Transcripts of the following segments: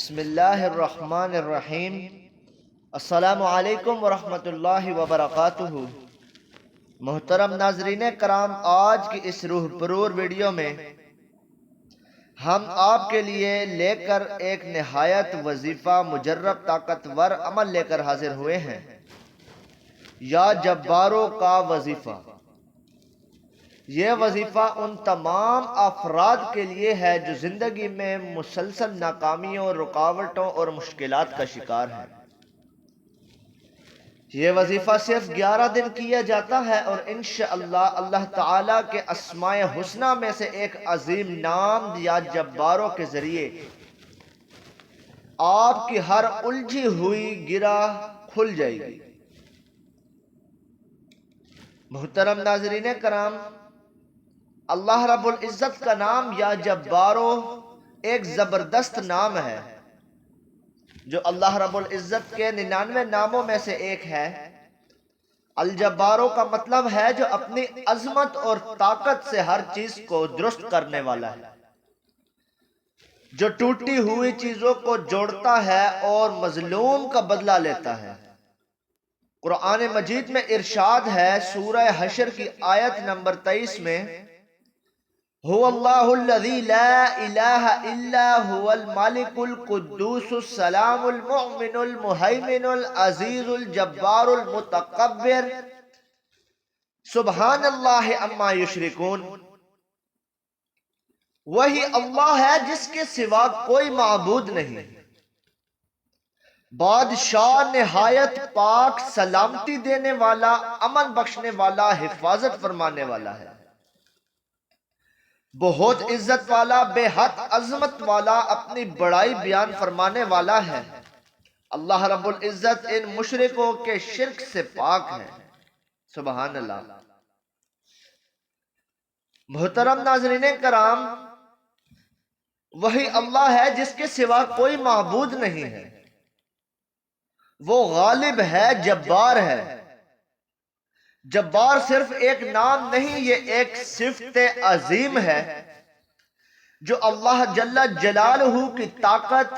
بسم اللہ الرحمن الرحیم۔ السلام علیکم ورحمۃ اللہ وبرکاتہ۔ محترم ناظرین کرام، آج کی اس روح پرور ویڈیو میں ہم آپ کے لیے لے کر ایک نہایت وظیفہ مجرب طاقتور عمل لے کر حاضر ہوئے ہیں، یا جباروں کا وظیفہ۔ یہ وظیفہ ان تمام افراد کے لیے ہے جو زندگی میں مسلسل ناکامیوں، رکاوٹوں اور مشکلات کا شکار ہیں۔ یہ وظیفہ صرف 11 دن کیا جاتا ہے اور انشاءاللہ اللہ تعالیٰ کے اسماء حسنہ میں سے ایک عظیم نام یا جباروں کے ذریعے آپ کی ہر الجھی ہوئی گرہ کھل جائے گی۔ محترم ناظرین کرام، اللہ رب العزت کا نام یا جبارو ایک زبردست نام ہے جو اللہ رب العزت کے 99 ناموں میں سے ایک ہے۔ الجبارو کا مطلب ہے جو اپنی عظمت اور طاقت سے ہر چیز کو درست کرنے والا ہے، جو ٹوٹی ہوئی چیزوں کو جوڑتا ہے اور مظلوم کا بدلہ لیتا ہے۔ قرآن مجید میں ارشاد ہے سورہ حشر کی آیت نمبر 23 میں، هو اللہ الذی لا الہ الا هو الملک القدوس السلام المؤمن المہیمن العزیز الجبار المتکبر سبحان اللہ عما یشرکون۔ وہی اللہ ہے جس کے سوا کوئی معبود نہیں، بادشاہ نہایت پاک، سلامتی دینے والا، امن بخشنے والا، حفاظت فرمانے والا ہے، بہت عزت والا، بے حد عظمت والا، اپنی بڑائی بیان فرمانے والا ہے۔ اللہ رب العزت ان مشرکوں کے شرک سے پاک ہے، سبحان اللہ۔ محترم ناظرین کرام، وہی اللہ ہے جس کے سوا کوئی معبود نہیں ہے، وہ غالب ہے، جبار ہے۔ جبار صرف ایک نام نہیں، یہ ایک صفت عظیم ہے جو اللہ جل جلالہ کی طاقت،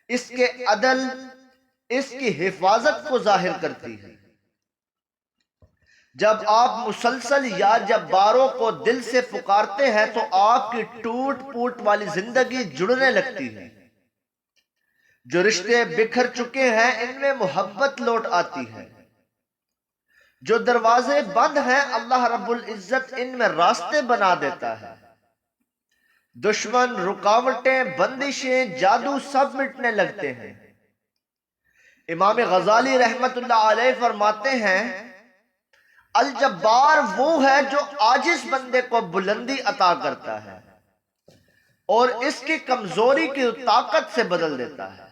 اس کے عدل، اس کی حفاظت کو ظاہر کرتی ہے۔ جب آپ مسلسل یا جباروں کو دل سے پکارتے ہیں تو آپ کی ٹوٹ پوٹ والی زندگی جڑنے لگتی ہے، جو رشتے بکھر چکے ہیں ان میں محبت لوٹ آتی ہے، جو دروازے بند ہیں اللہ رب العزت ان میں راستے بنا دیتا ہے، دشمن، رکاوٹیں، بندشیں، جادو سب مٹنے لگتے ہیں۔ امام غزالی رحمت اللہ علیہ فرماتے ہیں الجبار وہ ہے جو عاجز بندے کو بلندی عطا کرتا ہے اور اس کی کمزوری کی طاقت سے بدل دیتا ہے۔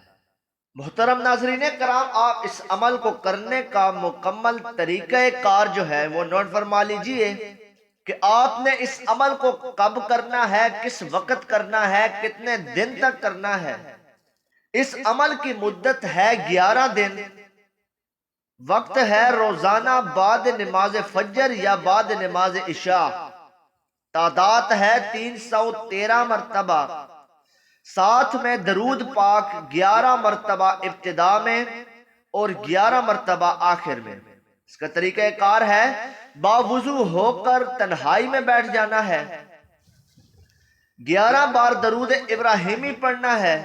محترم ناظرین کرام، آپ اس عمل کو کرنے کا مکمل طریقہ کار جو ہے وہ نوٹ فرما لیجئے کہ آپ نے اس عمل کو کب کرنا ہے، کس وقت کرنا ہے، کتنے دن تک کرنا ہے۔ اس عمل کی مدت ہے 11 دن، وقت ہے روزانہ بعد نماز فجر یا بعد نماز عشاء، تعداد ہے 313 مرتبہ، ساتھ میں درود پاک 11 مرتبہ ابتدا میں اور 11 مرتبہ آخر میں۔ اس کا طریقہ کار ہے باوضو ہو کر تنہائی میں بیٹھ جانا ہے، 11 بار درود ابراہیمی پڑھنا ہے،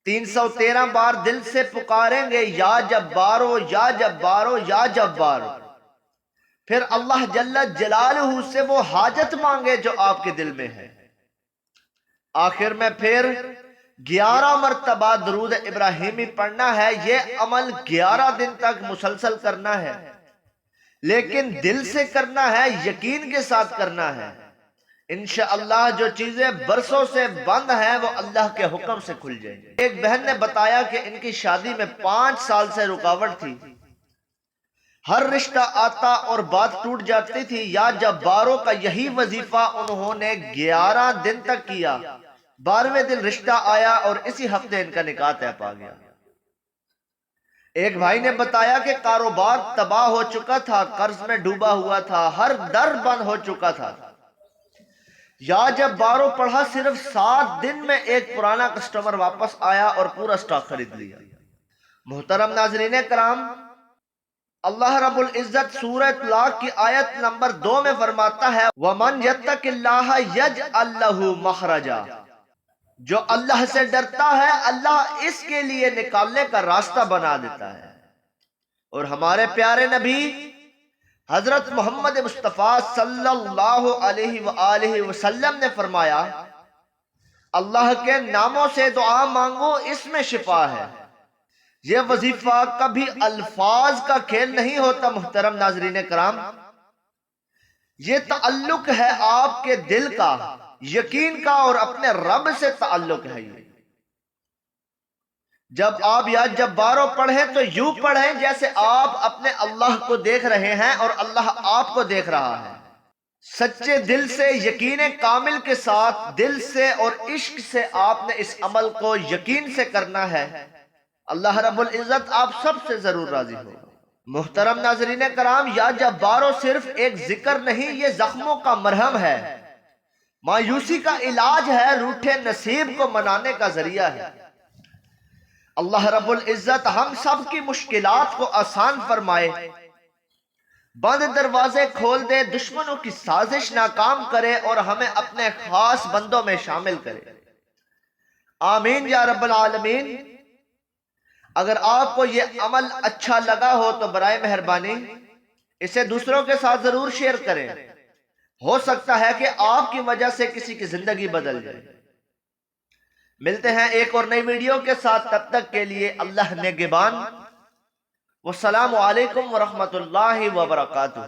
313 بار دل سے پکاریں گے یا جبارو یا جبارو یا جبارو، پھر اللہ جل جلالہ سے وہ حاجت مانگے جو آپ کے دل میں ہے۔ آخر میں پھر 11 مرتبہ درود ابراہیمی پڑھنا ہے۔ یہ عمل 11 دن تک مسلسل کرنا ہے، لیکن دل سے کرنا ہے، یقین کے ساتھ کرنا ہے۔ انشاءاللہ جو چیزیں برسوں سے بند ہیں وہ اللہ کے حکم سے کھل جائیں گی۔ ایک بہن نے بتایا کہ ان کی شادی میں 5 سال سے رکاوٹ تھی، ہر رشتہ آتا اور بات ٹوٹ جاتی تھی۔ یا جباروں کا یہی وظیفہ انہوں نے 11 دن تک کیا، 12ویں دن رشتہ آیا اور اسی ہفتے ان کا نکاح طے پا گیا۔ ایک بھائی نے بتایا کہ کاروبار تباہ ہو چکا تھا، قرض میں ڈوبا ہوا تھا، ہر در بند ہو چکا تھا۔ یا جبارو پڑھا، صرف 7 دن میں ایک پرانا کسٹمر واپس آیا اور پورا سٹاک خرید لیا۔ محترم ناظرین کرام، اللہ رب العزت سورہ طلاق کی آیت نمبر 2 میں فرماتا ہے وَمَنْ يَتَّقِ اللَّهَ يَجْعَلْ لَهُ مَخْرَجًا، جو اللہ سے ڈرتا ہے اللہ اس کے لیے نکالنے کا راستہ بنا دیتا ہے۔ اور ہمارے پیارے نبی حضرت محمد مصطفیٰ صلی اللہ علیہ وآلہ وسلم نے فرمایا اللہ کے ناموں سے دعا مانگو، اس میں شفا ہے۔ یہ وظیفہ کبھی الفاظ کا کھیل نہیں ہوتا محترم ناظرین کرام، یہ تعلق ہے آپ کے دل کا، یقین کا، اور اپنے رب سے تعلق ہے۔ یہ جب آپ یا جبارو پڑھیں تو یوں پڑھیں جیسے آپ اپنے اللہ کو دیکھ رہے ہیں اور اللہ آپ کو دیکھ رہا ہے۔ سچے دل سے، یقین کامل کے ساتھ، دل سے اور عشق سے آپ نے اس عمل کو یقین سے کرنا ہے۔ اللہ رب العزت آپ سب سے ضرور راضی ہو۔ محترم ناظرین کرام، یا جبارو صرف ایک ذکر نہیں، یہ زخموں کا مرہم ہے، مایوسی کا علاج ہے، روٹھے نصیب کو منانے کا ذریعہ ہے۔ اللہ رب العزت ہم سب کی مشکلات کو آسان فرمائے، بند دروازے کھول دے، دشمنوں کی سازش ناکام کرے اور ہمیں اپنے خاص بندوں میں شامل کرے۔ آمین یا رب العالمین۔ اگر آپ کو یہ عمل اچھا لگا ہو تو برائے مہربانی اسے دوسروں کے ساتھ ضرور شیئر کریں، ہو سکتا ہے کہ آپ کی وجہ سے کسی کی زندگی بدل جائے۔ ملتے ہیں ایک اور نئی ویڈیو کے ساتھ، تب تک کے لیے اللہ نگہبان۔ والسلام علیکم ورحمۃ اللہ وبرکاتہ۔